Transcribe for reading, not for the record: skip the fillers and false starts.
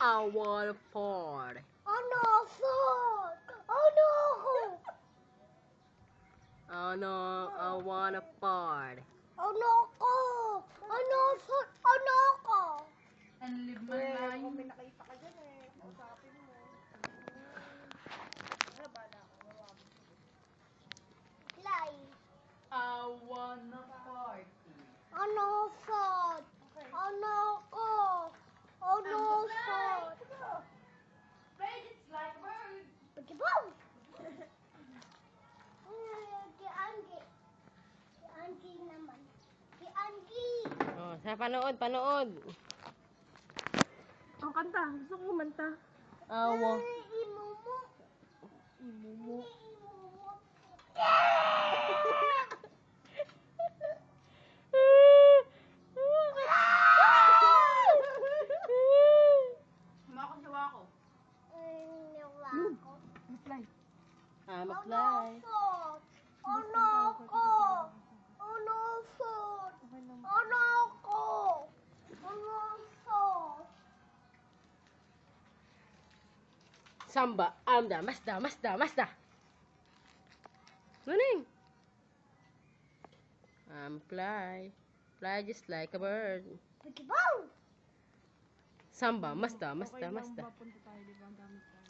I want a party. Oh no, food! Oh no! Oh no, I want a party. Oh no ko! Oh no, food! Oh no ko! Ang libman na yun. May nakita ka dyan eh. Kausapin mo. Ano ba na? Lay. I wanna party. Oh no, food! Oh no ko! Oh no, food! Babe, it's like a bird. Pagkibaw! Ki Angie naman. Ki Angie! Oh, sa panood. Ang kanta. Gusto ko kumanta. Awa. Imumu. Imumu. Imumu. Sumawa ko. Niwako. Reply. I'm a Oh fly. no, food! Oh no ko! Oh no, food! Oh no ko! Oh no, food! Samba, amda, masda. Nuning. I'm fly. Fly just like a bird. Pagkibaw! Samba, masda. Mapunta tayo, di ba? Ang gamit tayo.